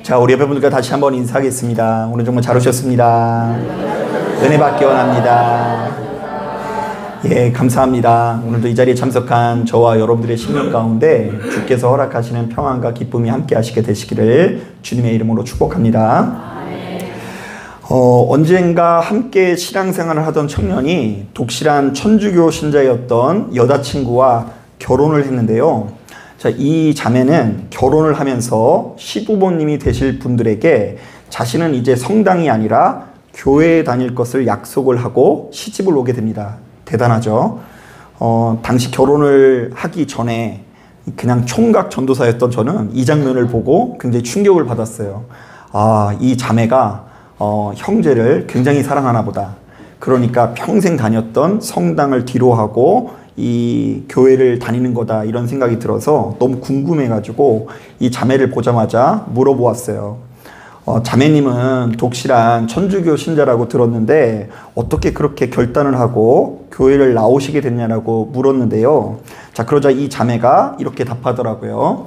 자, 우리 여러분들과 다시 한번 인사하겠습니다. 오늘 정말 잘 오셨습니다. 은혜 받기 원합니다. 예, 감사합니다. 오늘도 이 자리에 참석한 저와 여러분들의 심령 가운데 주께서 허락하시는 평안과 기쁨이 함께 하시게 되시기를 주님의 이름으로 축복합니다. 언젠가 함께 신앙생활을 하던 청년이 독실한 천주교 신자였던 여자친구와 결혼을 했는데요. 자, 이 자매는 결혼을 하면서 시부모님이 되실 분들에게 자신은 이제 성당이 아니라 교회에 다닐 것을 약속을 하고 시집을 오게 됩니다. 대단하죠? 당시 결혼을 하기 전에 그냥 총각 전도사였던 저는 이 장면을 보고 굉장히 충격을 받았어요. 아, 이 자매가 형제를 굉장히 사랑하나 보다. 그러니까 평생 다녔던 성당을 뒤로하고 이 교회를 다니는 거다, 이런 생각이 들어서 너무 궁금해가지고 이 자매를 보자마자 물어보았어요. 자매님은 독실한 천주교 신자라고 들었는데 어떻게 그렇게 결단을 하고 교회를 나오시게 됐냐라고 물었는데요. 자, 그러자 이 자매가 이렇게 답하더라고요.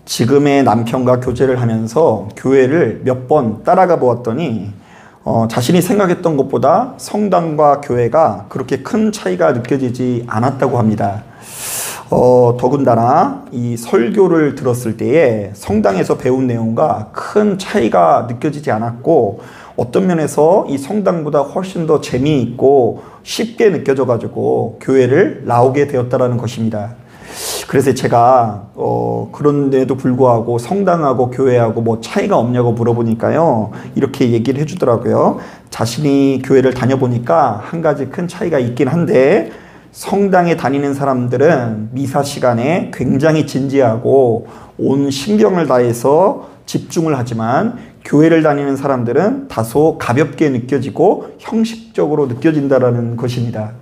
지금의 남편과 교제를 하면서 교회를 몇 번 따라가 보았더니 자신이 생각했던 것보다 성당과 교회가 그렇게 큰 차이가 느껴지지 않았다고 합니다. 더군다나 이 설교를 들었을 때에 성당에서 배운 내용과 큰 차이가 느껴지지 않았고, 어떤 면에서 이 성당보다 훨씬 더 재미있고 쉽게 느껴져가지고 교회를 나오게 되었다라는 것입니다. 그래서 제가 그런데도 불구하고 성당하고 교회하고 뭐 차이가 없냐고 물어보니까요, 이렇게 얘기를 해주더라고요. 자신이 교회를 다녀보니까 한 가지 큰 차이가 있긴 한데, 성당에 다니는 사람들은 미사 시간에 굉장히 진지하고 온 신경을 다해서 집중을 하지만, 교회를 다니는 사람들은 다소 가볍게 느껴지고 형식적으로 느껴진다라는 것입니다.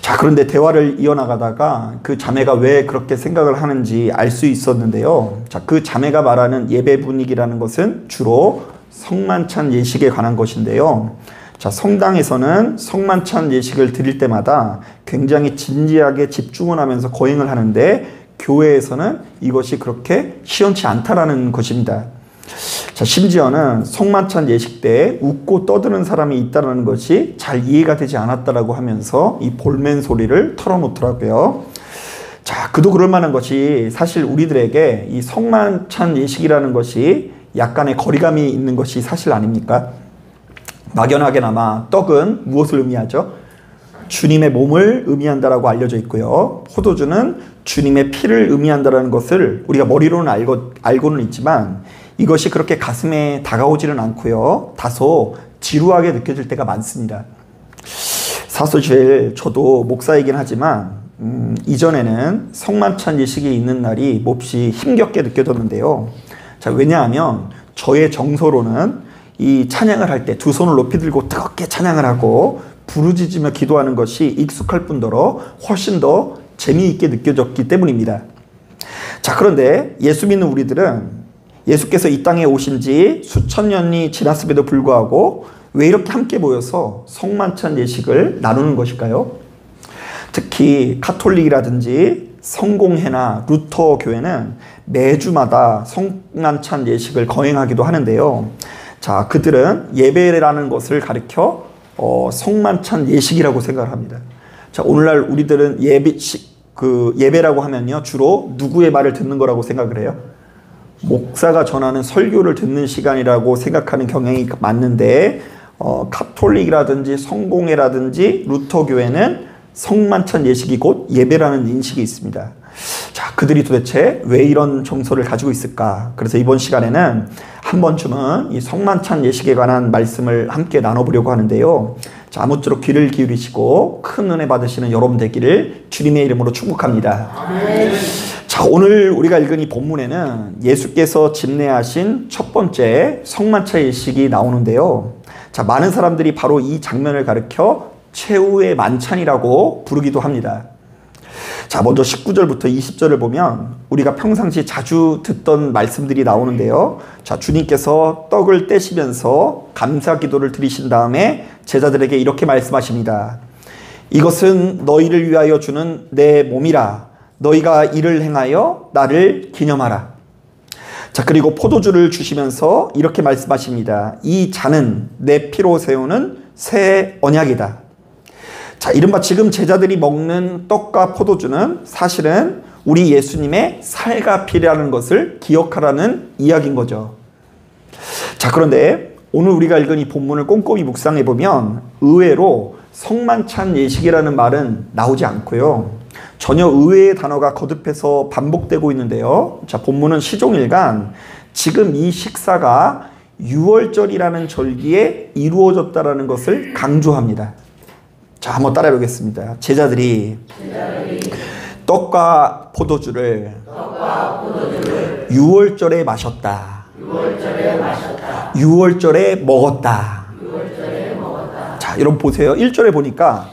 자, 그런데 대화를 이어나가다가 그 자매가 왜 그렇게 생각을 하는지 알 수 있었는데요. 자, 그 자매가 말하는 예배 분위기라는 것은 주로 성만찬 예식에 관한 것인데요. 자, 성당에서는 성만찬 예식을 드릴 때마다 굉장히 진지하게 집중을 하면서 거행을 하는데, 교회에서는 이것이 그렇게 시원치 않다라는 것입니다. 자, 심지어는 성만찬 예식 때 웃고 떠드는 사람이 있다는 것이 잘 이해가 되지 않았다라고 하면서 이 볼멘 소리를 털어놓더라고요. 자, 그도 그럴 만한 것이, 사실 우리들에게 이 성만찬 예식이라는 것이 약간의 거리감이 있는 것이 사실 아닙니까? 막연하게나마 떡은 무엇을 의미하죠? 주님의 몸을 의미한다라고 알려져 있고요. 포도주는 주님의 피를 의미한다라는 것을 우리가 머리로는 알고는 있지만, 이것이 그렇게 가슴에 다가오지는 않고요. 다소 지루하게 느껴질 때가 많습니다. 사실 저도 목사이긴 하지만 이전에는 성만찬 예식이 있는 날이 몹시 힘겹게 느껴졌는데요. 자, 왜냐하면 저의 정서로는 이 찬양을 할 때 두 손을 높이 들고 뜨겁게 찬양을 하고 부르짖으며 기도하는 것이 익숙할 뿐더러 훨씬 더 재미있게 느껴졌기 때문입니다. 자, 그런데 예수 믿는 우리들은 예수께서 이 땅에 오신 지 수천 년이 지났음에도 불구하고 왜 이렇게 함께 모여서 성만찬 예식을 나누는 것일까요? 특히 카톨릭이라든지 성공회나 루터 교회는 매주마다 성만찬 예식을 거행하기도 하는데요. 자, 그들은 예배라는 것을 가리켜 성만찬 예식이라고 생각을 합니다. 자, 오늘날 우리들은 예배라고 하면요, 주로 누구의 말을 듣는 거라고 생각을 해요? 목사가 전하는 설교를 듣는 시간이라고 생각하는 경향이 많는데, 카톨릭이라든지 성공회라든지 루터교회는 성만찬 예식이 곧 예배라는 인식이 있습니다. 자, 그들이 도대체 왜 이런 정서를 가지고 있을까? 그래서 이번 시간에는 한 번쯤은 이 성만찬 예식에 관한 말씀을 함께 나눠보려고 하는데요. 자, 아무쪼록 귀를 기울이시고 큰 은혜 받으시는 여러분 되기를 주님의 이름으로 축복합니다. 자, 오늘 우리가 읽은 이 본문에는 예수께서 집례하신 첫 번째 성만찬 예식이 나오는데요. 자, 많은 사람들이 바로 이 장면을 가리켜 최후의 만찬이라고 부르기도 합니다. 자, 먼저 19절부터 20절을 보면 우리가 평상시 자주 듣던 말씀들이 나오는데요. 자, 주님께서 떡을 떼시면서 감사 기도를 드리신 다음에 제자들에게 이렇게 말씀하십니다. 이것은 너희를 위하여 주는 내 몸이라. 너희가 이를 행하여 나를 기념하라. 자, 그리고 포도주를 주시면서 이렇게 말씀하십니다. 이 잔은 내 피로 세우는 새 언약이다. 자, 이른바 지금 제자들이 먹는 떡과 포도주는 사실은 우리 예수님의 살과 피라는 것을 기억하라는 이야기인 거죠. 자, 그런데 오늘 우리가 읽은 이 본문을 꼼꼼히 묵상해 보면 의외로 성만찬 예식이라는 말은 나오지 않고요. 전혀 의외의 단어가 거듭해서 반복되고 있는데요. 자, 본문은 시종일관 지금 이 식사가 유월절이라는 절기에 이루어졌다라는 것을 강조합니다. 자, 한번 따라해 보겠습니다. 제자들이 떡과 포도주를 유월절에 마셨다. 유월절에 먹었다. 자, 여러분 보세요. 1절에 보니까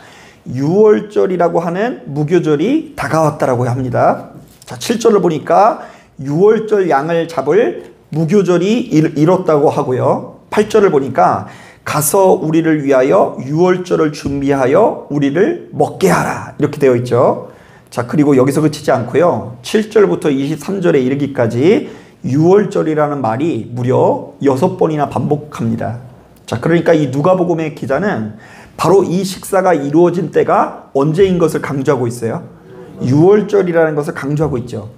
유월절이라고 하는 무교절이 다가왔다라고 합니다. 자, 7절을 보니까 유월절 양을 잡을 무교절이 이뤘다고 하고요. 8절을 보니까 가서 우리를 위하여 유월절을 준비하여 우리를 먹게 하라. 이렇게 되어 있죠. 자, 그리고 여기서 그치지 않고요. 7절부터 23절에 이르기까지 유월절이라는 말이 무려 6번이나 반복합니다. 자, 그러니까 이 누가복음의 기자는 바로 이 식사가 이루어진 때가 언제인 것을 강조하고 있어요. 유월절이라는 것을 강조하고 있죠.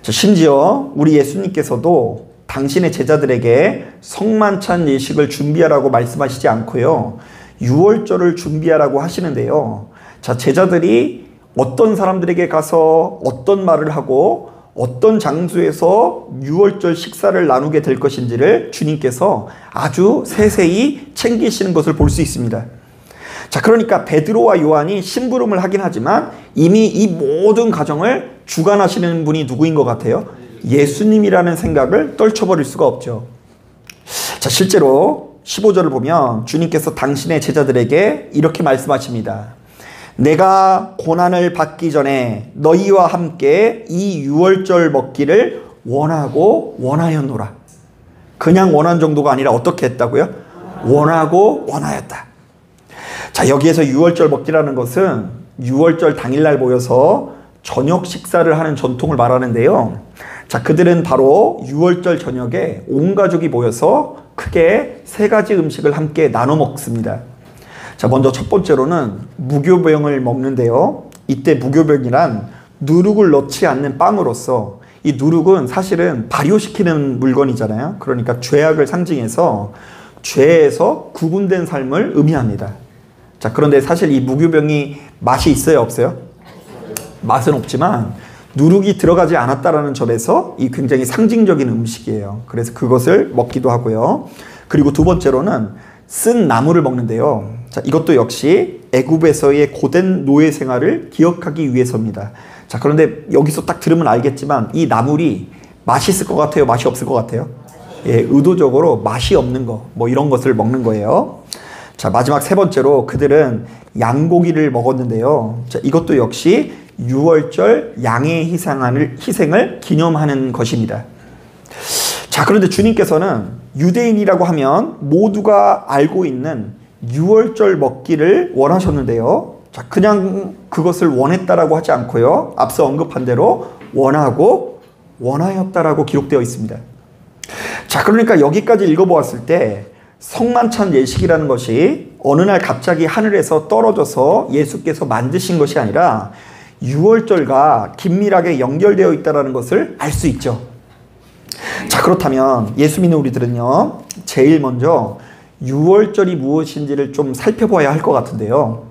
자, 심지어 우리 예수님께서도 당신의 제자들에게 성만찬 예식을 준비하라고 말씀하시지 않고요. 유월절을 준비하라고 하시는데요. 자, 제자들이 어떤 사람들에게 가서 어떤 말을 하고 어떤 장소에서 유월절 식사를 나누게 될 것인지를 주님께서 아주 세세히 챙기시는 것을 볼 수 있습니다. 자, 그러니까 베드로와 요한이 심부름을 하긴 하지만 이미 이 모든 과정을 주관하시는 분이 누구인 것 같아요? 예수님이라는 생각을 떨쳐버릴 수가 없죠. 자, 실제로 15절을 보면 주님께서 당신의 제자들에게 이렇게 말씀하십니다. 내가 고난을 받기 전에 너희와 함께 이 유월절 먹기를 원하고 원하였노라. 그냥 원한 정도가 아니라 어떻게 했다고요? 원하고 원하였다. 자, 여기에서 유월절 먹기라는 것은 유월절 당일날 모여서 저녁 식사를 하는 전통을 말하는데요. 자, 그들은 바로 유월절 저녁에 온 가족이 모여서 크게 3가지 음식을 함께 나눠 먹습니다. 자, 먼저 첫 번째로는 무교병을 먹는데요. 이때 무교병이란 누룩을 넣지 않는 빵으로서 이 누룩은 사실은 발효시키는 물건이잖아요. 그러니까 죄악을 상징해서 죄에서 구분된 삶을 의미합니다. 자, 그런데 사실 이 무교병이 맛이 있어요, 없어요? 맛은 없지만 누룩이 들어가지 않았다라는 점에서 이 굉장히 상징적인 음식이에요. 그래서 그것을 먹기도 하고요. 그리고 두 번째로는 쓴 나물을 먹는데요. 자, 이것도 역시 애굽에서의 고된 노예 생활을 기억하기 위해서입니다. 자, 그런데 여기서 딱 들으면 알겠지만 이 나물이 맛있을 것 같아요? 맛이 없을 것 같아요? 예, 의도적으로 맛이 없는 거, 뭐 이런 것을 먹는 거예요. 자, 마지막 3번째로 그들은 양고기를 먹었는데요. 자, 이것도 역시 유월절 양의 희생을 기념하는 것입니다. 자, 그런데 주님께서는 유대인이라고 하면 모두가 알고 있는 유월절 먹기를 원하셨는데요. 자, 그냥 그것을 원했다라고 하지 않고요. 앞서 언급한 대로 원하고 원하였다라고 기록되어 있습니다. 자, 그러니까 여기까지 읽어보았을 때 성만찬 예식이라는 것이 어느 날 갑자기 하늘에서 떨어져서 예수께서 만드신 것이 아니라 유월절과 긴밀하게 연결되어 있다는 것을 알 수 있죠. 자, 그렇다면 예수 믿는 우리들은요, 제일 먼저 유월절이 무엇인지를 좀 살펴봐야 할 것 같은데요.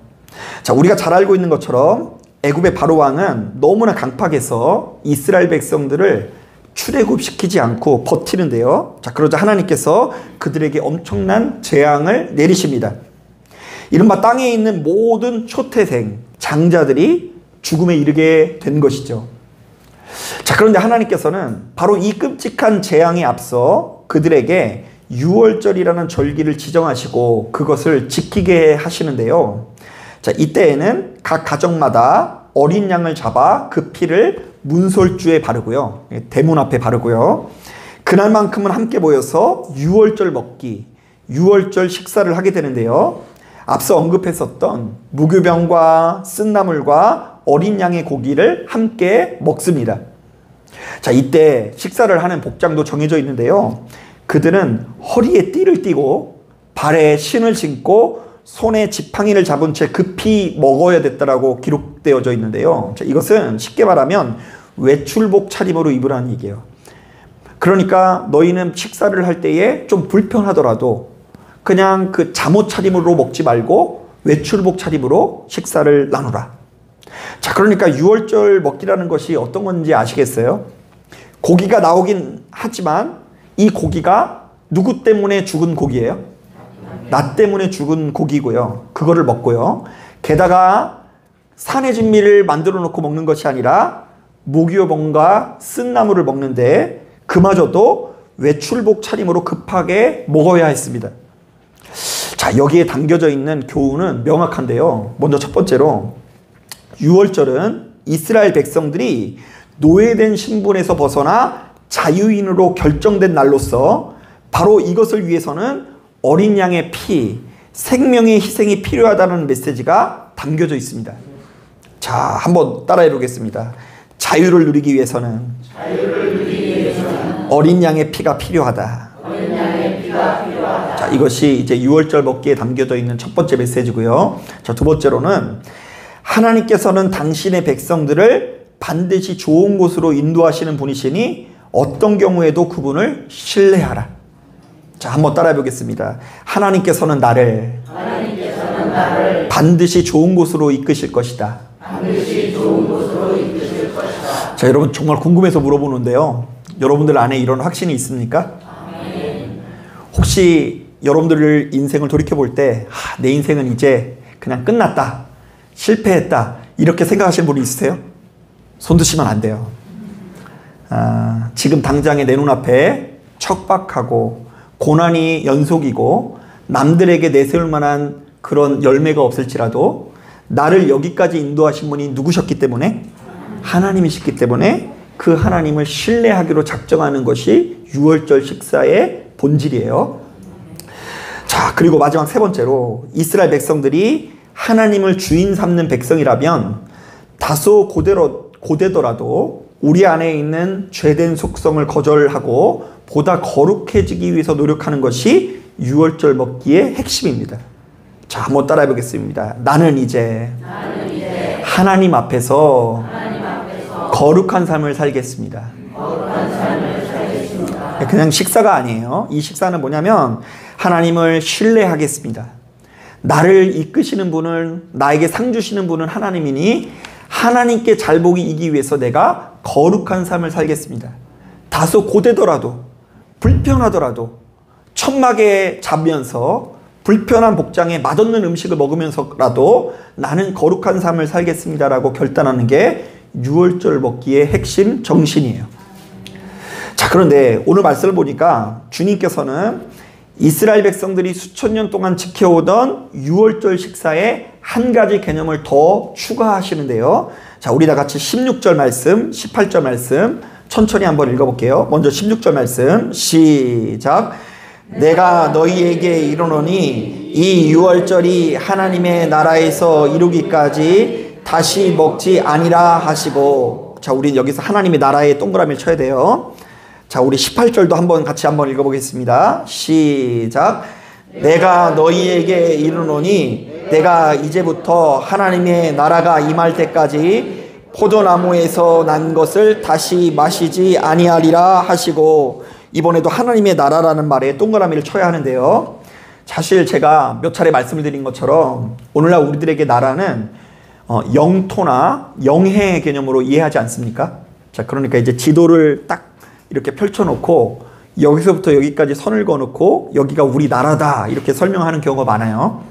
자, 우리가 잘 알고 있는 것처럼 애굽의 바로 왕은 너무나 강팍해서 이스라엘 백성들을 출애굽시키지 않고 버티는데요. 자, 그러자 하나님께서 그들에게 엄청난 재앙을 내리십니다. 이른바 땅에 있는 모든 초태생, 장자들이 죽음에 이르게 된 것이죠. 자, 그런데 하나님께서는 바로 이 끔찍한 재앙에 앞서 그들에게 유월절이라는 절기를 지정하시고 그것을 지키게 하시는데요. 자, 이때에는 각 가정마다 어린 양을 잡아 그 피를 문설주에 바르고요. 대문 앞에 바르고요. 그날만큼은 함께 모여서 유월절 먹기, 유월절 식사를 하게 되는데요. 앞서 언급했었던 무교병과 쓴나물과 어린 양의 고기를 함께 먹습니다. 자, 이때 식사를 하는 복장도 정해져 있는데요. 그들은 허리에 띠를 띠고 발에 신을 신고 손에 지팡이를 잡은 채 급히 먹어야 됐다라고 기록되어져 있는데요. 자, 이것은 쉽게 말하면 외출복 차림으로 입으라는 얘기예요. 그러니까 너희는 식사를 할 때에 좀 불편하더라도 그냥 그 잠옷 차림으로 먹지 말고 외출복 차림으로 식사를 나누라. 자, 그러니까 유월절 먹기라는 것이 어떤 건지 아시겠어요? 고기가 나오긴 하지만 이 고기가 누구 때문에 죽은 고기예요? 나 때문에 죽은 고기고요. 그거를 먹고요. 게다가 산의 진미를 만들어 놓고 먹는 것이 아니라 무교봉과 쓴 나물을 먹는데 그마저도 외출복 차림으로 급하게 먹어야 했습니다. 자, 여기에 담겨져 있는 교훈은 명확한데요. 먼저 첫 번째로 유월절은 이스라엘 백성들이 노예된 신분에서 벗어나 자유인으로 결정된 날로서 바로 이것을 위해서는 어린 양의 피, 생명의 희생이 필요하다는 메시지가 담겨져 있습니다. 자, 한번 따라해 보겠습니다. 자유를 누리기 위해서는 어린 양의 피가 필요하다. 자, 이것이 이제 유월절 먹기에 담겨져 있는 첫 번째 메시지고요. 자, 두 번째로는 하나님께서는 당신의 백성들을 반드시 좋은 곳으로 인도하시는 분이시니 어떤 경우에도 그분을 신뢰하라. 자, 한번 따라해 보겠습니다. 하나님께서는 나를 반드시 좋은 곳으로 이끄실 것이다. 자, 여러분 정말 궁금해서 물어보는데요. 여러분들 안에 이런 확신이 있습니까? 혹시 여러분들 인생을 돌이켜볼 때 내 인생은 이제 그냥 끝났다, 실패했다 이렇게 생각하시는 분이 있으세요? 손 드시면 안 돼요. 지금 당장에 내 눈앞에 척박하고 고난이 연속이고 남들에게 내세울 만한 그런 열매가 없을지라도 나를 여기까지 인도하신 분이 누구셨기 때문에? 하나님이셨기 때문에 그 하나님을 신뢰하기로 작정하는 것이 유월절 식사의 본질이에요. 자, 그리고 마지막 세 번째로 이스라엘 백성들이 하나님을 주인 삼는 백성이라면 다소 고되더라도 우리 안에 있는 죄된 속성을 거절하고 보다 거룩해지기 위해서 노력하는 것이 유월절 먹기의 핵심입니다. 자, 한번 따라해 보겠습니다. 나는 이제 하나님 앞에서 거룩한 삶을 살겠습니다. 그냥 식사가 아니에요. 이 식사는 뭐냐면 하나님을 신뢰하겠습니다. 나를 이끄시는 분은, 나에게 상 주시는 분은 하나님이니 하나님께 잘 보이기 위해서 내가 거룩한 삶을 살겠습니다. 다소 고되더라도, 불편하더라도, 천막에 자면서 불편한 복장에 맛없는 음식을 먹으면서라도 나는 거룩한 삶을 살겠습니다라고 결단하는 게 유월절 먹기의 핵심 정신이에요. 자, 그런데 오늘 말씀을 보니까 주님께서는 이스라엘 백성들이 수천 년 동안 지켜오던 유월절 식사에 한 가지 개념을 더 추가하시는데요. 자, 우리 다 같이 16절 말씀, 18절 말씀 천천히 한번 읽어볼게요. 먼저 16절 말씀 시작. 내가 너희에게 이르노니 이 유월절이 하나님의 나라에서 이루기까지 다시 먹지 아니라 하시고. 자, 우린 여기서 하나님의 나라에 동그라미를 쳐야 돼요. 자, 우리 18절도 한번 같이 한번 읽어보겠습니다. 시작. 내가 너희에게 이르노니 내가 이제부터 하나님의 나라가 임할 때까지 포도나무에서 난 것을 다시 마시지 아니하리라 하시고. 이번에도 하나님의 나라라는 말에 동그라미를 쳐야 하는데요. 사실 제가 몇 차례 말씀을 드린 것처럼 오늘날 우리들에게 나라는 영토나 영해의 개념으로 이해하지 않습니까? 자, 그러니까 이제 지도를 딱 이렇게 펼쳐놓고 여기서부터 여기까지 선을 그어놓고 여기가 우리 나라다 이렇게 설명하는 경우가 많아요.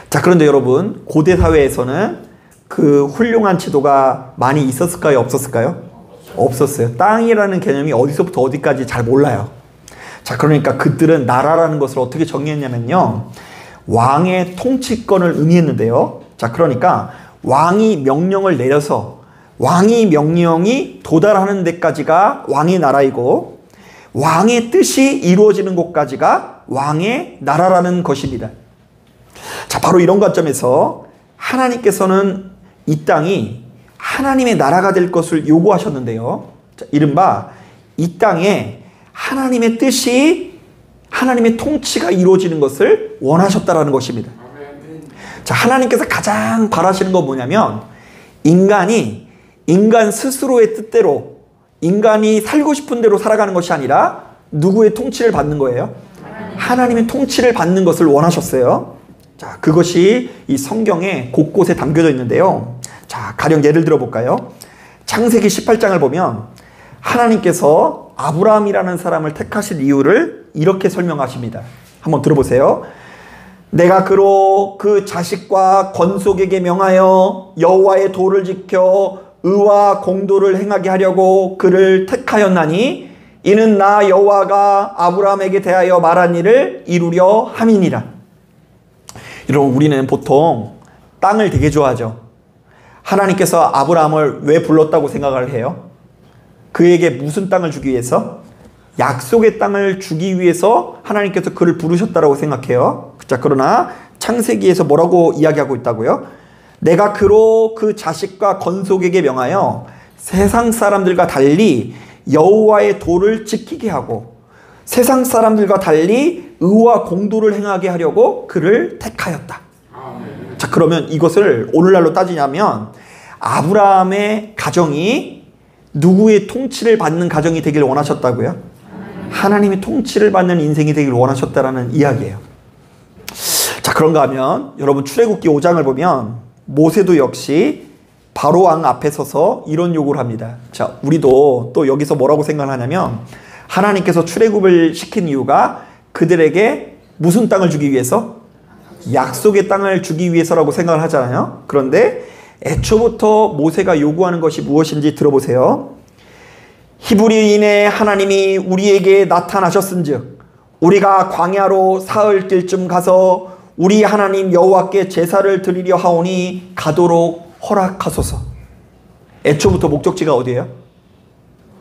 자, 그런데 여러분 고대 사회에서는 그 훌륭한 지도가 많이 있었을까요? 없었을까요? 없었어요. 땅이라는 개념이 어디서부터 어디까지 잘 몰라요. 자, 그러니까 그들은 나라라는 것을 어떻게 정의했냐면요, 왕의 통치권을 의미했는데요. 자, 그러니까 왕이 명령을 내려서 왕이 명령이 도달하는 데까지가 왕의 나라이고 왕의 뜻이 이루어지는 곳까지가 왕의 나라라는 것입니다. 자, 바로 이런 관점에서 하나님께서는 이 땅이 하나님의 나라가 될 것을 요구하셨는데요. 자, 이른바 이 땅에 하나님의 뜻이, 하나님의 통치가 이루어지는 것을 원하셨다라는 것입니다. 자, 하나님께서 가장 바라시는 건 뭐냐면 인간이 인간 스스로의 뜻대로, 인간이 살고 싶은 대로 살아가는 것이 아니라 누구의 통치를 받는 거예요? 하나님의 통치를 받는 것을 원하셨어요. 자, 그것이 이 성경에 곳곳에 담겨져 있는데요. 자, 가령 예를 들어 볼까요? 창세기 18장을 보면 하나님께서 아브라함이라는 사람을 택하실 이유를 이렇게 설명하십니다. 한번 들어보세요. 내가 그로 그 자식과 건속에게 명하여 여호와의 도를 지켜 의와 공도를 행하게 하려고 그를 택하였나니 이는 나 여호와가 아브라함에게 대하여 말한 일을 이루려 함이니라. 여러분, 우리는 보통 땅을 되게 좋아하죠. 하나님께서 아브라함을 왜 불렀다고 생각을 해요? 그에게 무슨 땅을 주기 위해서? 약속의 땅을 주기 위해서 하나님께서 그를 부르셨다고 생각해요. 자, 그러나 창세기에서 뭐라고 이야기하고 있다고요? 내가 그로 그 자식과 건속에게 명하여 세상 사람들과 달리 여호와의 도를 지키게 하고 세상 사람들과 달리 의와 공도를 행하게 하려고 그를 택하였다. 자, 그러면 이것을 오늘날로 따지냐면 아브라함의 가정이 누구의 통치를 받는 가정이 되길 원하셨다고요? 하나님의 통치를 받는 인생이 되길 원하셨다라는 이야기예요. 자, 그런가 하면 여러분 출애굽기 5장을 보면 모세도 역시 바로 왕 앞에 서서 이런 요구를 합니다. 자, 우리도 또 여기서 뭐라고 생각을 하냐면 하나님께서 출애굽을 시킨 이유가 그들에게 무슨 땅을 주기 위해서? 약속의 땅을 주기 위해서라고 생각을 하잖아요. 그런데 애초부터 모세가 요구하는 것이 무엇인지 들어보세요. 히브리인의 하나님이 우리에게 나타나셨은즉 우리가 광야로 사흘 길쯤 가서 우리 하나님 여호와께 제사를 드리려 하오니 가도록 허락하소서. 애초부터 목적지가 어디예요?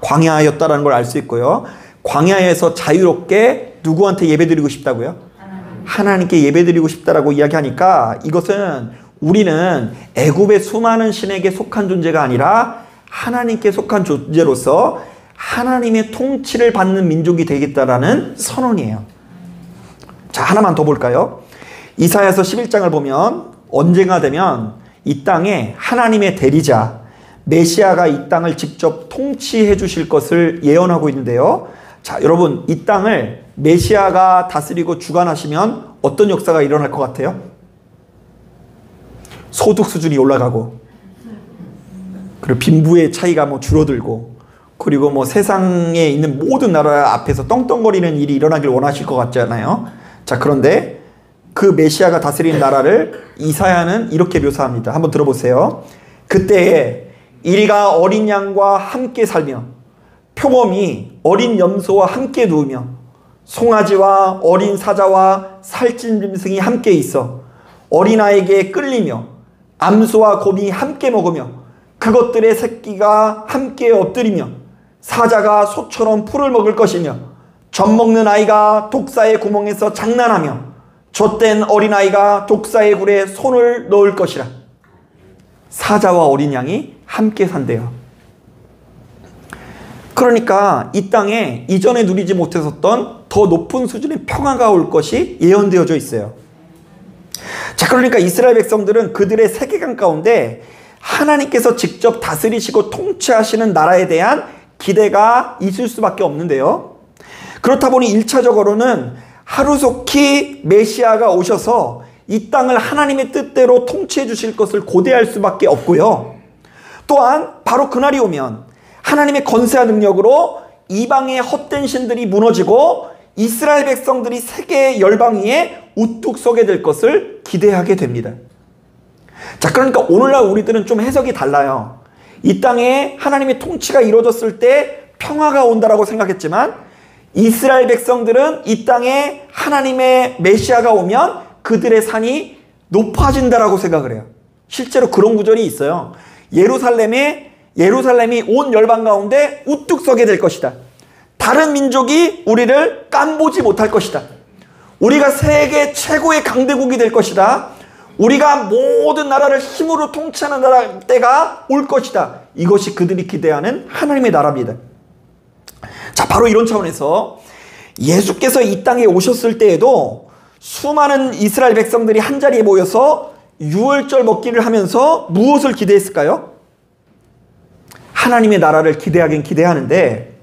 광야였다라는 걸 알 수 있고요. 광야에서 자유롭게 누구한테 예배드리고 싶다고요? 하나님께 예배드리고 싶다라고 이야기하니까 이것은 우리는 애굽의 수많은 신에게 속한 존재가 아니라 하나님께 속한 존재로서 하나님의 통치를 받는 민족이 되겠다라는 선언이에요. 자, 하나만 더 볼까요? 이사야서 11장을 보면 언젠가 되면 이 땅에 하나님의 대리자 메시아가 이 땅을 직접 통치해 주실 것을 예언하고 있는데요. 자, 여러분, 이 땅을 메시아가 다스리고 주관하시면 어떤 역사가 일어날 것 같아요? 소득 수준이 올라가고, 그리고 빈부의 차이가 뭐 줄어들고, 그리고 뭐 세상에 있는 모든 나라 앞에서 떵떵거리는 일이 일어나길 원하실 것 같잖아요. 자, 그런데 그 메시아가 다스리는 나라를 이사야는 이렇게 묘사합니다. 한번 들어보세요. 그때에 이리가 어린 양과 함께 살며 표범이 어린 염소와 함께 누우며 송아지와 어린 사자와 살찐 짐승이 함께 있어 어린아이에게 끌리며 암소와 곰이 함께 먹으며 그것들의 새끼가 함께 엎드리며 사자가 소처럼 풀을 먹을 것이며 젖먹는 아이가 독사의 구멍에서 장난하며 젖된 어린아이가 독사의 굴에 손을 넣을 것이라. 사자와 어린 양이 함께 산대요. 그러니까 이 땅에 이전에 누리지 못했었던 더 높은 수준의 평화가 올 것이 예언되어져 있어요. 자, 그러니까 이스라엘 백성들은 그들의 세계관 가운데 하나님께서 직접 다스리시고 통치하시는 나라에 대한 기대가 있을 수밖에 없는데요. 그렇다 보니 1차적으로는 하루속히 메시아가 오셔서 이 땅을 하나님의 뜻대로 통치해 주실 것을 고대할 수밖에 없고요. 또한 바로 그날이 오면 하나님의 권세와 능력으로 이방의 헛된 신들이 무너지고 이스라엘 백성들이 세계 열방 위에 우뚝 서게 될 것을 기대하게 됩니다. 자, 그러니까 오늘날 우리들은 좀 해석이 달라요. 이 땅에 하나님의 통치가 이루어졌을 때 평화가 온다라고 생각했지만 이스라엘 백성들은 이 땅에 하나님의 메시아가 오면 그들의 산이 높아진다라고 생각을 해요. 실제로 그런 구절이 있어요. 예루살렘이 온 열방 가운데 우뚝 서게 될 것이다. 다른 민족이 우리를 깜보지 못할 것이다. 우리가 세계 최고의 강대국이 될 것이다. 우리가 모든 나라를 힘으로 통치하는 나라 때가 올 것이다. 이것이 그들이 기대하는 하나님의 나라입니다. 자, 바로 이런 차원에서 예수께서 이 땅에 오셨을 때에도 수많은 이스라엘 백성들이 한자리에 모여서 유월절 먹기를 하면서 무엇을 기대했을까요? 하나님의 나라를 기대하긴 기대하는데,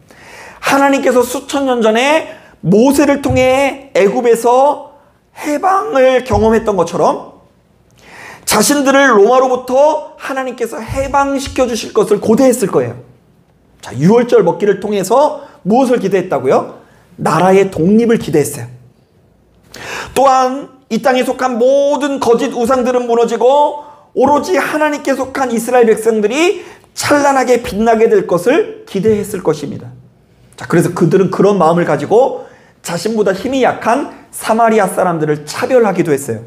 하나님께서 수천 년 전에 모세를 통해 애굽에서 해방을 경험했던 것처럼 자신들을 로마로부터 하나님께서 해방시켜 주실 것을 고대했을 거예요. 자, 유월절 먹기를 통해서 무엇을 기대했다고요? 나라의 독립을 기대했어요. 또한 이 땅에 속한 모든 거짓 우상들은 무너지고 오로지 하나님께 속한 이스라엘 백성들이 찬란하게 빛나게 될 것을 기대했을 것입니다. 자, 그래서 그들은 그런 마음을 가지고 자신보다 힘이 약한 사마리아 사람들을 차별하기도 했어요.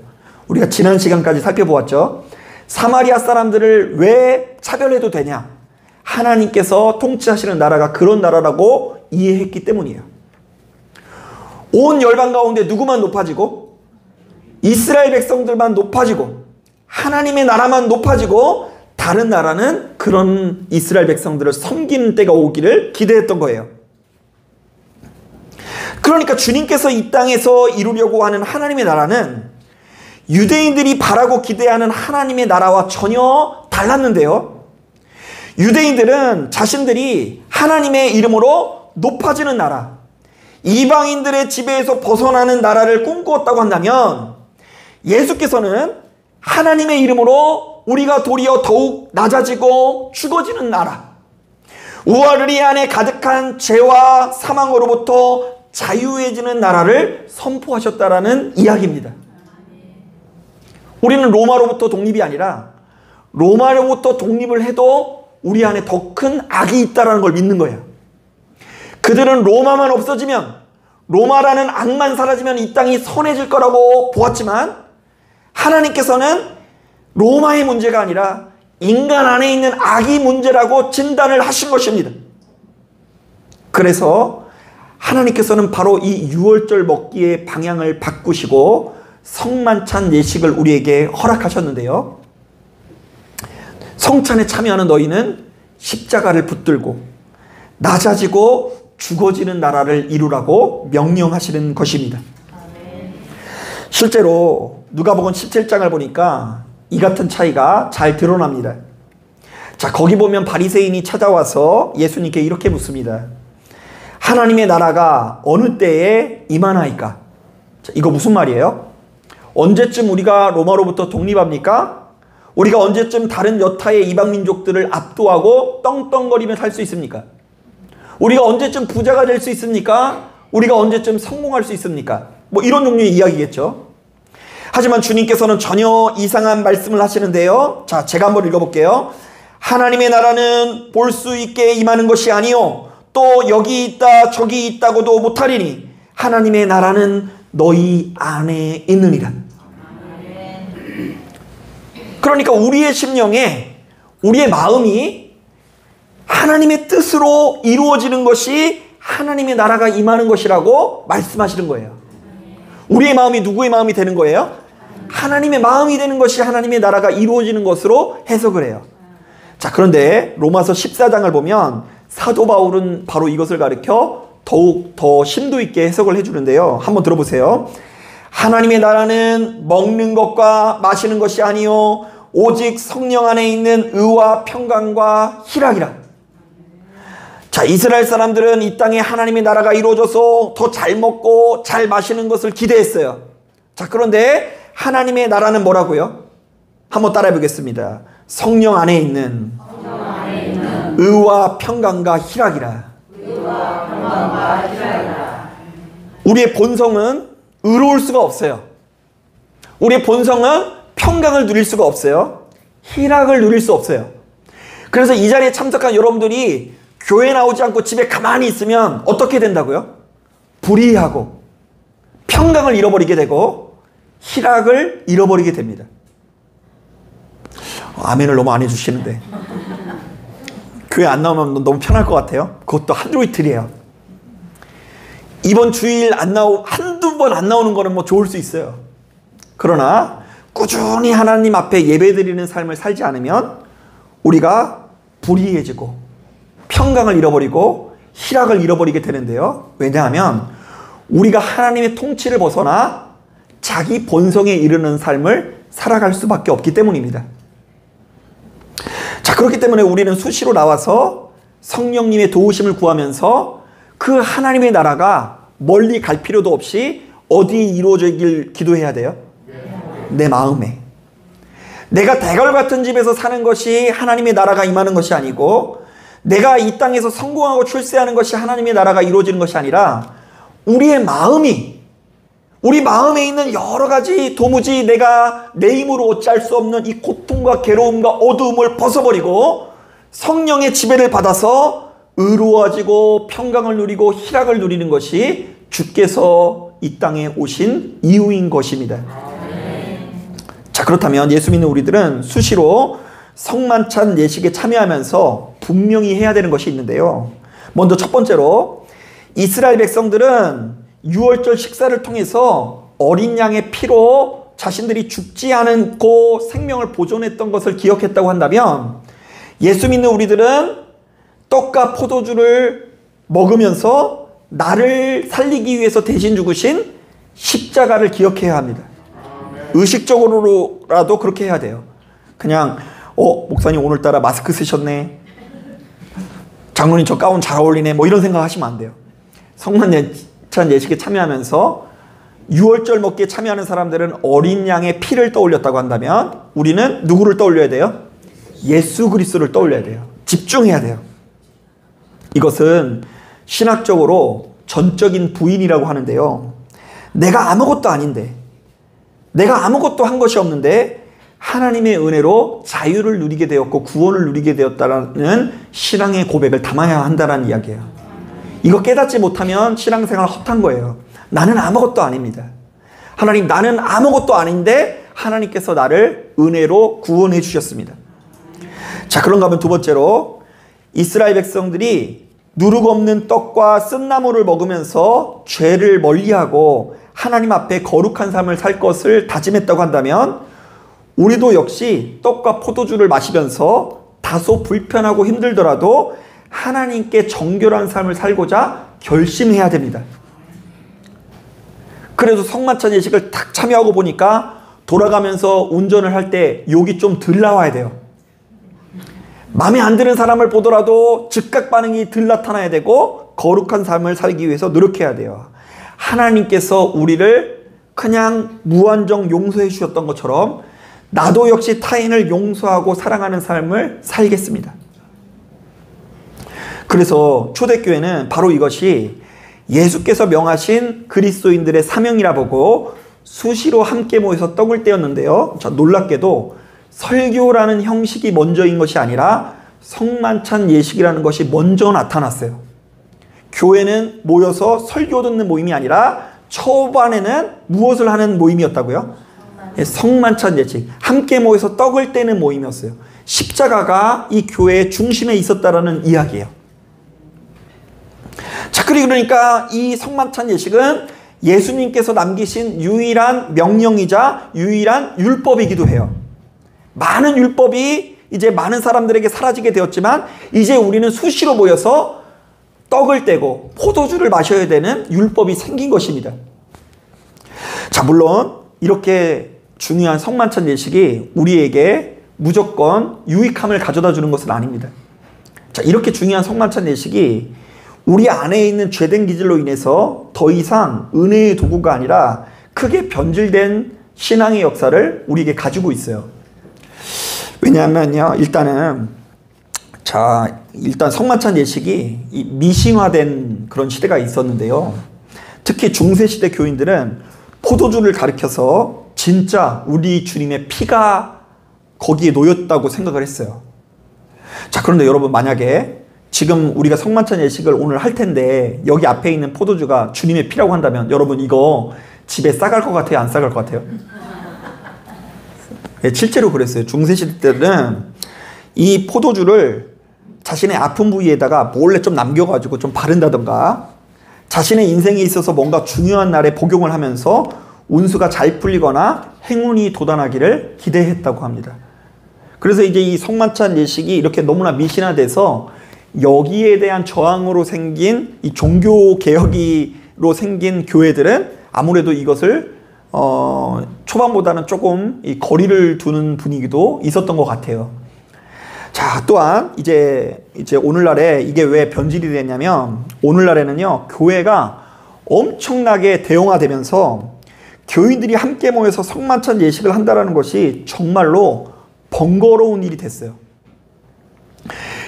우리가 지난 시간까지 살펴보았죠. 사마리아 사람들을 왜 차별해도 되냐? 하나님께서 통치하시는 나라가 그런 나라라고 이해했기 때문이에요. 온 열방 가운데 누구만 높아지고 이스라엘 백성들만 높아지고 하나님의 나라만 높아지고 다른 나라는 그런 이스라엘 백성들을 섬기는 때가 오기를 기대했던 거예요. 그러니까 주님께서 이 땅에서 이루려고 하는 하나님의 나라는 유대인들이 바라고 기대하는 하나님의 나라와 전혀 달랐는데요. 유대인들은 자신들이 하나님의 이름으로 높아지는 나라, 이방인들의 지배에서 벗어나는 나라를 꿈꾸었다고 한다면, 예수께서는 하나님의 이름으로 우리가 도리어 더욱 낮아지고 죽어지는 나라, 우아르리 안에 가득한 죄와 사망으로부터 자유해지는 나라를 선포하셨다라는 이야기입니다. 우리는 로마로부터 독립이 아니라 로마로부터 독립을 해도 우리 안에 더 큰 악이 있다는 걸 믿는 거예요. 그들은 로마만 없어지면, 로마라는 악만 사라지면 이 땅이 선해질 거라고 보았지만, 하나님께서는 로마의 문제가 아니라 인간 안에 있는 악이 문제라고 진단을 하신 것입니다. 그래서 하나님께서는 바로 이 유월절 먹기의 방향을 바꾸시고 성만찬 예식을 우리에게 허락하셨는데요. 성찬에 참여하는 너희는 십자가를 붙들고 낮아지고 죽어지는 나라를 이루라고 명령하시는 것입니다. 실제로 누가복음 17장을 보니까 이 같은 차이가 잘 드러납니다. 자, 거기 보면 바리새인이 찾아와서 예수님께 이렇게 묻습니다. 하나님의 나라가 어느 때에 임하나이까? 자, 이거 무슨 말이에요? 언제쯤 우리가 로마로부터 독립합니까? 우리가 언제쯤 다른 여타의 이방 민족들을 압도하고 떵떵거리며 살 수 있습니까? 우리가 언제쯤 부자가 될 수 있습니까? 우리가 언제쯤 성공할 수 있습니까? 뭐 이런 종류의 이야기겠죠. 하지만 주님께서는 전혀 이상한 말씀을 하시는데요. 자, 제가 한번 읽어볼게요. 하나님의 나라는 볼 수 있게 임하는 것이 아니요 또 여기 있다 저기 있다고도 못하리니 하나님의 나라는 너희 안에 있느니라. 그러니까 우리의 심령에, 우리의 마음이 하나님의 뜻으로 이루어지는 것이 하나님의 나라가 임하는 것이라고 말씀하시는 거예요. 우리의 마음이 누구의 마음이 되는 거예요? 하나님의 마음이 되는 것이 하나님의 나라가 이루어지는 것으로 해석을 해요. 자, 그런데 로마서 14장을 보면 사도 바울은 바로 이것을 가리켜 더욱 더 심도 있게 해석을 해주는데요. 한번 들어보세요. 하나님의 나라는 먹는 것과 마시는 것이 아니요 오직 성령 안에 있는 의와 평강과 희락이라. 자, 이스라엘 사람들은 이 땅에 하나님의 나라가 이루어져서 더 잘 먹고 잘 마시는 것을 기대했어요. 자, 그런데 하나님의 나라는 뭐라고요? 한번 따라해 보겠습니다. 성령 안에 있는 의와 평강과 희락이라. 우리의 본성은 의로울 수가 없어요. 우리의 본성은 평강을 누릴 수가 없어요. 희락을 누릴 수 없어요. 그래서 이 자리에 참석한 여러분들이 교회 나오지 않고 집에 가만히 있으면 어떻게 된다고요? 불의하고 평강을 잃어버리게 되고 희락을 잃어버리게 됩니다. 아멘을 너무 안 해주시는데. 교회 안 나오면 너무 편할 것 같아요. 그것도 하루 이틀이에요. 이번 주일 한두 번 안 나오는 거는 뭐 좋을 수 있어요. 그러나 꾸준히 하나님 앞에 예배드리는 삶을 살지 않으면 우리가 불의해지고 평강을 잃어버리고 희락을 잃어버리게 되는데요. 왜냐하면 우리가 하나님의 통치를 벗어나 자기 본성에 이르는 삶을 살아갈 수밖에 없기 때문입니다. 자, 그렇기 때문에 우리는 수시로 나와서 성령님의 도우심을 구하면서 그 하나님의 나라가 멀리 갈 필요도 없이 어디에 이루어지길 기도해야 돼요? 내 마음에. 내가 대궐 같은 집에서 사는 것이 하나님의 나라가 임하는 것이 아니고, 내가 이 땅에서 성공하고 출세하는 것이 하나님의 나라가 이루어지는 것이 아니라, 우리의 마음이, 우리 마음에 있는 여러 가지 도무지 내가 내 힘으로 어찌할 수 없는 이 고통과 괴로움과 어두움을 벗어버리고 성령의 지배를 받아서 의로워지고 평강을 누리고 희락을 누리는 것이 주께서 이 땅에 오신 이유인 것입니다. 자, 그렇다면 예수 믿는 우리들은 수시로 성만찬 예식에 참여하면서 분명히 해야 되는 것이 있는데요. 먼저 첫 번째로, 이스라엘 백성들은 유월절 식사를 통해서 어린 양의 피로 자신들이 죽지 않고 생명을 보존했던 것을 기억했다고 한다면, 예수 믿는 우리들은 떡과 포도주를 먹으면서 나를 살리기 위해서 대신 죽으신 십자가를 기억해야 합니다. 의식적으로라도 그렇게 해야 돼요. 그냥 목사님 오늘따라 마스크 쓰셨네, 장로님 저 가운 잘 어울리네, 뭐 이런 생각 하시면 안 돼요. 성만찬 예식에 참여하면서 유월절 먹기에 참여하는 사람들은 어린 양의 피를 떠올렸다고 한다면, 우리는 누구를 떠올려야 돼요? 예수 그리스도를 떠올려야 돼요. 집중해야 돼요. 이것은 신학적으로 전적인 부인이라고 하는데요. 내가 아무것도 아닌데, 내가 아무것도 한 것이 없는데 하나님의 은혜로 자유를 누리게 되었고 구원을 누리게 되었다는 신앙의 고백을 담아야 한다는 이야기예요. 이거 깨닫지 못하면 신앙생활 헛한 거예요. 나는 아무것도 아닙니다. 하나님, 나는 아무것도 아닌데 하나님께서 나를 은혜로 구원해 주셨습니다. 자, 그런가 하면 두 번째로, 이스라엘 백성들이 누룩 없는 떡과 쓴나물을 먹으면서 죄를 멀리하고 하나님 앞에 거룩한 삶을 살 것을 다짐했다고 한다면, 우리도 역시 떡과 포도주를 마시면서 다소 불편하고 힘들더라도 하나님께 정결한 삶을 살고자 결심해야 됩니다. 그래서 성만찬 예식을 딱 참여하고 보니까 돌아가면서 운전을 할 때 욕이 좀 덜 나와야 돼요. 마음에 안 드는 사람을 보더라도 즉각 반응이 덜 나타나야 되고 거룩한 삶을 살기 위해서 노력해야 돼요. 하나님께서 우리를 그냥 무한정 용서해 주셨던 것처럼 나도 역시 타인을 용서하고 사랑하는 삶을 살겠습니다. 그래서 초대교회는 바로 이것이 예수께서 명하신 그리스도인들의 사명이라 보고 수시로 함께 모여서 떡을 떼었는데요. 자, 놀랍게도 설교라는 형식이 먼저인 것이 아니라 성만찬 예식이라는 것이 먼저 나타났어요. 교회는 모여서 설교 듣는 모임이 아니라 초반에는 무엇을 하는 모임이었다고요? 성만찬 예식, 함께 모여서 떡을 떼는 모임이었어요. 십자가가 이 교회의 중심에 있었다라는 이야기예요. 자, 그러니까 이 성만찬 예식은 예수님께서 남기신 유일한 명령이자 유일한 율법이기도 해요. 많은 율법이 이제 많은 사람들에게 사라지게 되었지만, 이제 우리는 수시로 모여서 떡을 떼고 포도주를 마셔야 되는 율법이 생긴 것입니다. 자, 물론 이렇게 중요한 성만찬 예식이 우리에게 무조건 유익함을 가져다 주는 것은 아닙니다. 자, 이렇게 중요한 성만찬 예식이 우리 안에 있는 죄된 기질로 인해서 더 이상 은혜의 도구가 아니라 크게 변질된 신앙의 역사를 우리에게 가지고 있어요. 왜냐하면요, 일단 성만찬 예식이 미신화된 그런 시대가 있었는데요. 특히 중세시대 교인들은 포도주를 가리켜서 진짜 우리 주님의 피가 거기에 놓였다고 생각을 했어요. 자, 그런데 여러분, 만약에 지금 우리가 성만찬 예식을 오늘 할 텐데 여기 앞에 있는 포도주가 주님의 피라고 한다면 여러분, 이거 집에 싸갈 것 같아요? 안 싸갈 것 같아요? 네, 실제로 그랬어요. 중세시대 때는 이 포도주를 자신의 아픈 부위에다가 몰래 좀 남겨가지고 좀 바른다던가, 자신의 인생에 있어서 뭔가 중요한 날에 복용을 하면서 운수가 잘 풀리거나 행운이 돋아나기를 기대했다고 합니다. 그래서 이제 이 성만찬 예식이 이렇게 너무나 미신화돼서 여기에 대한 저항으로 생긴 이 종교 개혁이로 생긴 교회들은 아무래도 이것을 초반보다는 조금 이 거리를 두는 분위기도 있었던 것 같아요. 자, 또한 이제 오늘날에 이게 왜 변질이 됐냐면, 오늘날에는요 교회가 엄청나게 대형화되면서 교인들이 함께 모여서 성만찬 예식을 한다는 것이 정말로 번거로운 일이 됐어요.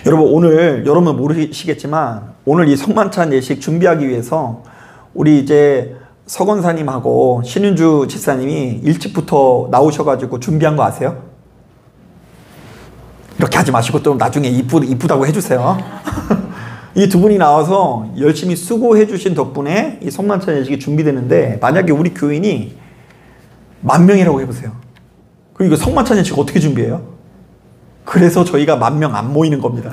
여러분, 오늘 여러분 모르시겠지만 오늘 이 성만찬 예식 준비하기 위해서 우리 이제 서건사님하고 신윤주 집사님이 일찍부터 나오셔가지고 준비한 거 아세요? 이렇게 하지 마시고 또 나중에 이쁘다고 해주세요. 이 두 분이 나와서 열심히 수고해 주신 덕분에 이 성만찬 예식이 준비되는데, 만약에 우리 교인이 10,000명이라고 해보세요. 그리고 이거 성만찬 예식 어떻게 준비해요? 그래서 저희가 10,000명 안 모이는 겁니다.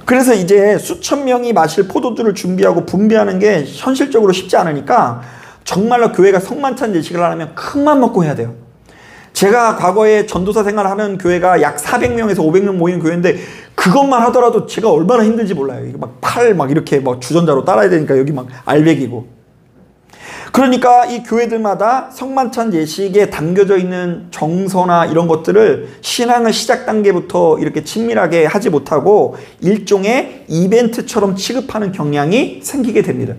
그래서 이제 수천 명이 마실 포도주를 준비하고 분배하는 게 현실적으로 쉽지 않으니까 정말로 교회가 성만찬 예식을 하려면 큰맘 먹고 해야 돼요. 제가 과거에 전도사 생활하는 교회가 약 400명에서 500명 모이는 교회인데, 그것만 하더라도 제가 얼마나 힘든지 몰라요. 이게 막 팔 이렇게 막 주전자로 따라야 되니까 여기 막 알배기고. 그러니까 이 교회들마다 성만찬 예식에 담겨져 있는 정서나 이런 것들을 신앙의 시작 단계부터 이렇게 친밀하게 하지 못하고 일종의 이벤트처럼 취급하는 경향이 생기게 됩니다.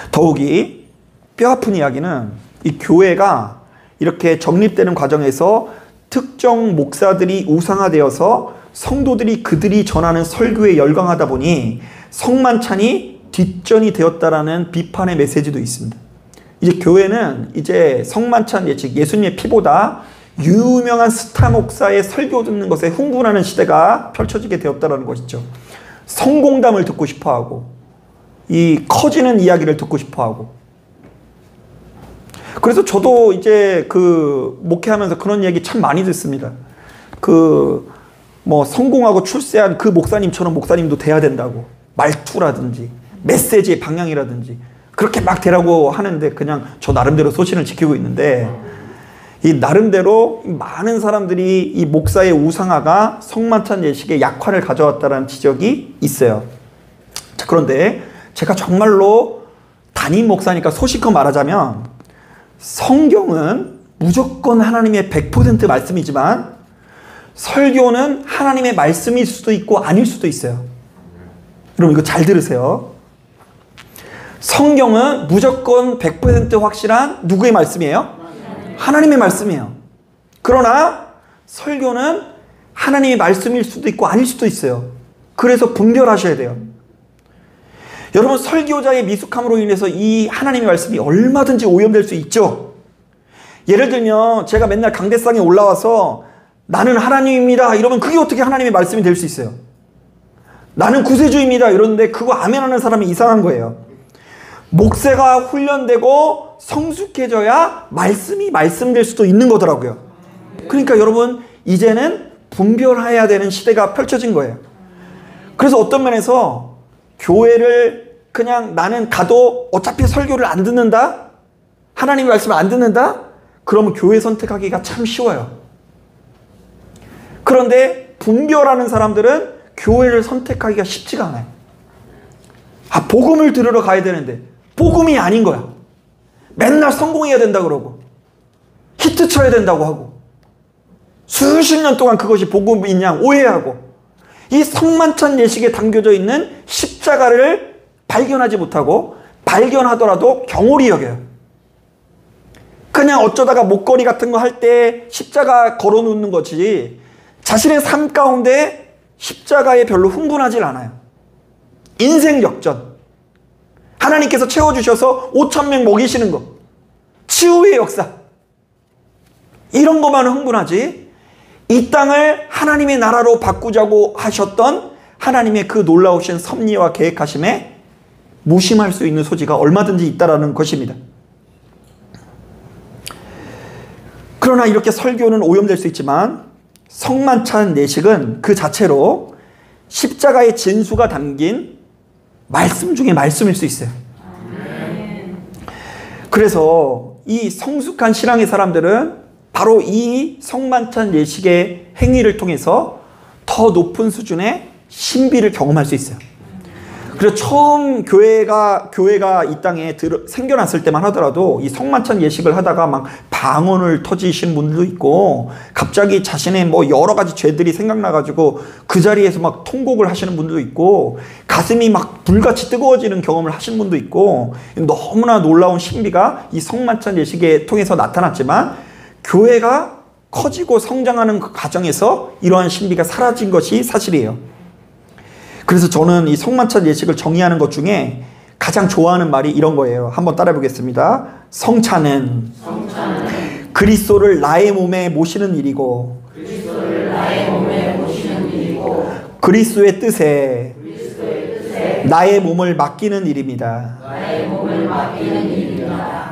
더욱이 뼈아픈 이야기는 이 교회가 이렇게 정립되는 과정에서 특정 목사들이 우상화되어서 성도들이 그들이 전하는 설교에 열광하다 보니 성만찬이 뒷전이 되었다라는 비판의 메시지도 있습니다. 이제 교회는 이제 성만찬 예식, 예수님의 피보다 유명한 스타 목사의 설교 듣는 것에 흥분하는 시대가 펼쳐지게 되었다라는 것이죠. 성공담을 듣고 싶어하고 이 커지는 이야기를 듣고 싶어하고. 그래서 저도 이제 목회하면서 그런 얘기 참 많이 듣습니다. 성공하고 출세한 그 목사님처럼 목사님도 돼야 된다고. 말투라든지 메시지의 방향이라든지 그렇게 막 되라고 하는데, 그냥 저 나름대로 소신을 지키고 있는데, 이 나름대로 많은 사람들이 이 목사의 우상화가 성만찬 예식에 약화를 가져왔다는 지적이 있어요. 자, 그런데 제가 정말로 담임 목사니까 소식껏 말하자면, 성경은 무조건 하나님의 100% 말씀이지만 설교는 하나님의 말씀일 수도 있고 아닐 수도 있어요. 여러분 이거 잘 들으세요. 성경은 무조건 100% 확실한 누구의 말씀이에요? 하나님의 말씀이에요. 그러나 설교는 하나님의 말씀일 수도 있고 아닐 수도 있어요. 그래서 분별하셔야 돼요. 여러분, 설교자의 미숙함으로 인해서 이 하나님의 말씀이 얼마든지 오염될 수 있죠. 예를 들면 제가 맨날 강대상에 올라와서 나는 하나님입니다 이러면 그게 어떻게 하나님의 말씀이 될 수 있어요? 나는 구세주입니다 이러는데 그거 아멘하는 사람이 이상한 거예요. 목사가 훈련되고 성숙해져야 말씀이 말씀될 수도 있는 거더라고요. 그러니까 여러분, 이제는 분별해야 되는 시대가 펼쳐진 거예요. 그래서 어떤 면에서 교회를 그냥 나는 가도 어차피 설교를 안 듣는다? 하나님의 말씀을 안 듣는다? 그러면 교회 선택하기가 참 쉬워요. 그런데 분별하는 사람들은 교회를 선택하기가 쉽지가 않아요. 복음을 들으러 가야 되는데 복음이 아닌 거야. 맨날 성공해야 된다 그러고 히트 쳐야 된다고 하고 수십 년 동안 그것이 복음인 양 오해하고, 이 성만찬 예식에 담겨져 있는 십자가를 발견하지 못하고 발견하더라도 경홀히 여겨요. 그냥 어쩌다가 목걸이 같은 거 할 때 십자가 걸어놓는 거지 자신의 삶 가운데 십자가에 별로 흥분하질 않아요. 인생 역전, 하나님께서 채워주셔서 5,000명 먹이시는 거, 치유의 역사, 이런 것만 흥분하지 이 땅을 하나님의 나라로 바꾸자고 하셨던 하나님의 그 놀라우신 섭리와 계획하심에 무심할 수 있는 소지가 얼마든지 있다라는 것입니다. 그러나 이렇게 설교는 오염될 수 있지만 성만찬 예식은 그 자체로 십자가의 진수가 담긴 말씀 중에 말씀일 수 있어요. 그래서 이 성숙한 신앙의 사람들은 바로 이 성만찬 예식의 행위를 통해서 더 높은 수준의 신비를 경험할 수 있어요. 그래서 처음 교회가 이 땅에 생겨났을 때만 하더라도 이 성만찬 예식을 하다가 막 방언을 터지신 분들도 있고, 갑자기 자신의 뭐 여러 가지 죄들이 생각나가지고 그 자리에서 막 통곡을 하시는 분들도 있고, 가슴이 막 불같이 뜨거워지는 경험을 하시는 분도 있고, 너무나 놀라운 신비가 이 성만찬 예식에 통해서 나타났지만, 교회가 커지고 성장하는 그 과정에서 이러한 신비가 사라진 것이 사실이에요. 그래서 저는 이 성만찬 예식을 정의하는 것 중에 가장 좋아하는 말이 이런 거예요. 한번 따라해 보겠습니다. 성찬은 그리스도를 나의 몸에 모시는 일이고, 그리스도의 뜻에 나의 몸을 맡기는 일입니다.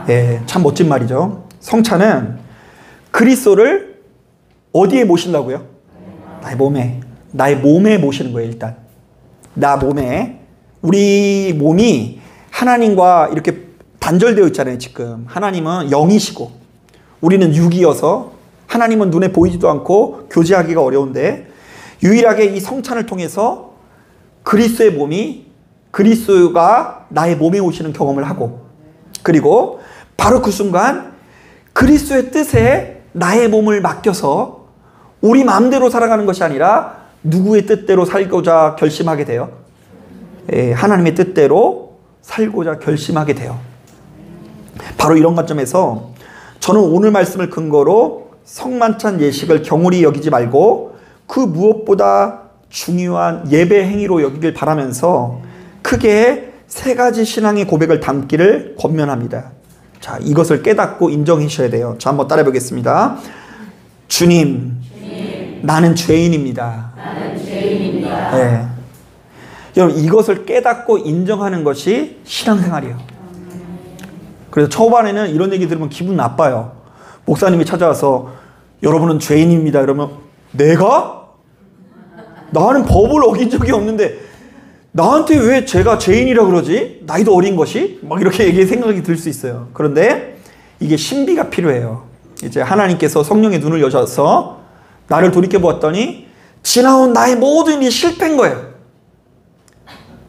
예, 참 멋진 말이죠. 성찬은 그리스도를 어디에 모신다고요? 나의 몸에 모시는 거예요. 일단 나 몸에, 우리 몸이 하나님과 이렇게 단절되어 있잖아요. 지금 하나님은 영이시고 우리는 육이어서 하나님은 눈에 보이지도 않고 교제하기가 어려운데, 유일하게 이 성찬을 통해서 그리스도의 몸이, 그리스도가 나의 몸에 오시는 경험을 하고, 그리고 바로 그 순간 그리스도의 뜻에 나의 몸을 맡겨서 우리 마음대로 살아가는 것이 아니라 누구의 뜻대로 살고자 결심하게 돼요? 하나님의 뜻대로 살고자 결심하게 돼요. 바로 이런 관점에서 저는 오늘 말씀을 근거로 성만찬 예식을 경홀히 여기지 말고 그 무엇보다 중요한 예배 행위로 여기길 바라면서 크게 세 가지 신앙의 고백을 담기를 권면합니다. 자, 이것을 깨닫고 인정해 주셔야 돼요. 자, 한번 따라해 보겠습니다. 주님, 나는 죄인입니다. 네. 여러분, 이것을 깨닫고 인정하는 것이 신앙생활이에요. 그래서 초반에는 이런 얘기 들으면 기분 나빠요. 목사님이 찾아와서 여러분은 죄인입니다. 그러면 내가? 나는 법을 어긴 적이 없는데 나한테 왜 제가 죄인이라 그러지? 나이도 어린 것이? 막 이렇게 생각이 들 수 있어요. 그런데 이게 신비가 필요해요. 이제 하나님께서 성령의 눈을 여셔서 나를 돌이켜보았더니 지나온 나의 모든 일이 실패인 거예요.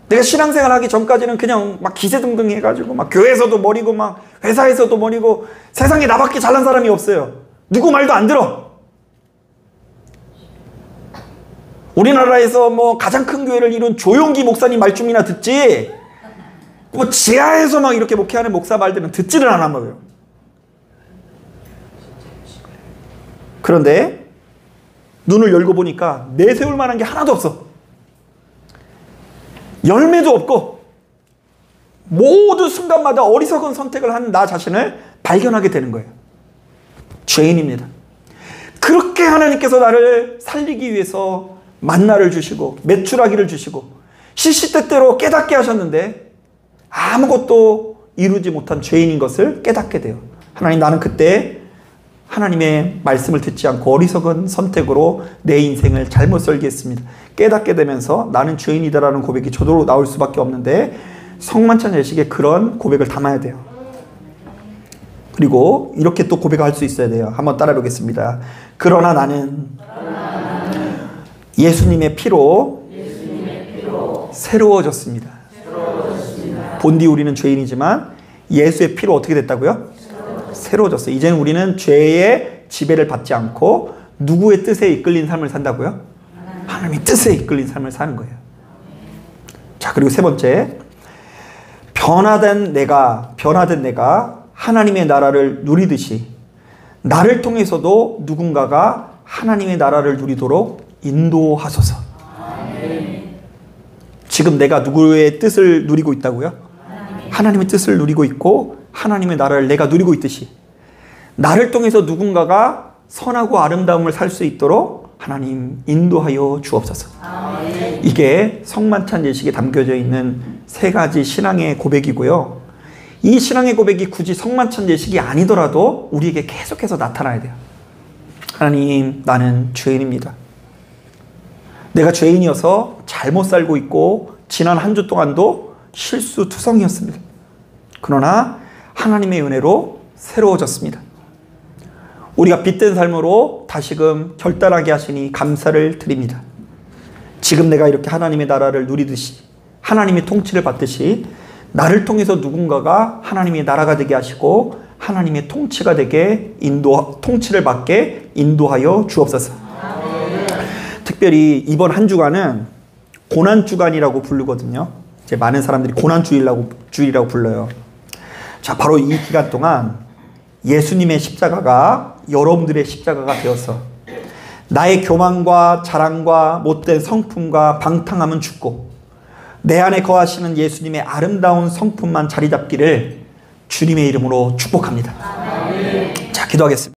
내가 신앙생활 하기 전까지는 그냥 막 기세등등 해가지고 막 교회에서도 머리고 막 회사에서도 머리고 세상에 나밖에 잘난 사람이 없어요. 누구 말도 안 들어. 우리나라에서 뭐 가장 큰 교회를 이룬 조용기 목사님 말씀이나 듣지, 뭐 지하에서 막 이렇게 목회하는 목사 말들은 듣지를 않아 먹어요. 그런데 눈을 열고 보니까 내세울 만한 게 하나도 없어. 열매도 없고 모든 순간마다 어리석은 선택을 한 나 자신을 발견하게 되는 거예요. 죄인입니다. 그렇게 하나님께서 나를 살리기 위해서 만나를 주시고 매출하기를 주시고 시시때때로 깨닫게 하셨는데 아무것도 이루지 못한 죄인인 것을 깨닫게 돼요. 하나님, 나는 그때 하나님의 말씀을 듣지 않고 어리석은 선택으로 내 인생을 잘못 설계했습니다. 깨닫게 되면서 나는 죄인이다라는 고백이 저절로 나올 수밖에 없는데, 성만찬 예식에 그런 고백을 담아야 돼요. 그리고 이렇게 또 고백할 수 있어야 돼요. 한번 따라해 보겠습니다. 그러나 나는 예수님의 피로 새로워졌습니다. 본디 우리는 죄인이지만 예수의 피로 어떻게 됐다고요? 새로워졌어요. 이제는 우리는 죄의 지배를 받지 않고 누구의 뜻에 이끌린 삶을 산다고요? 하나님의 뜻에 이끌린 삶을 사는 거예요. 자, 그리고 세 번째, 변화된 내가 하나님의 나라를 누리듯이 나를 통해서도 누군가가 하나님의 나라를 누리도록 인도하소서. 지금 내가 누구의 뜻을 누리고 있다고요? 하나님의 뜻을 누리고 있고 하나님의 나라를 내가 누리고 있듯이 나를 통해서 누군가가 선하고 아름다움을 살 수 있도록 하나님 인도하여 주옵소서. 이게 성만찬 예식에 담겨져 있는 세 가지 신앙의 고백이고요. 이 신앙의 고백이 굳이 성만찬 예식이 아니더라도 우리에게 계속해서 나타나야 돼요. 하나님, 나는 죄인입니다. 내가 죄인이어서 잘못 살고 있고 지난 한 주 동안도 실수투성이었습니다. 그러나 하나님의 은혜로 새로워졌습니다. 우리가 빛된 삶으로 다시금 결단하게 하시니 감사를 드립니다. 지금 내가 이렇게 하나님의 나라를 누리듯이, 하나님의 통치를 받듯이 나를 통해서 누군가가 하나님의 나라가 되게 하시고 하나님의 통치가 되게 통치를 받게 인도하여 주옵소서. 특별히 이번 한 주간은 고난주간이라고 부르거든요. 이제 많은 사람들이 고난주일이라고 불러요. 자, 바로 이 기간 동안 예수님의 십자가가 여러분들의 십자가가 되어서 나의 교만과 자랑과 못된 성품과 방탕함은 죽고 내 안에 거하시는 예수님의 아름다운 성품만 자리 잡기를 주님의 이름으로 축복합니다. 자, 기도하겠습니다.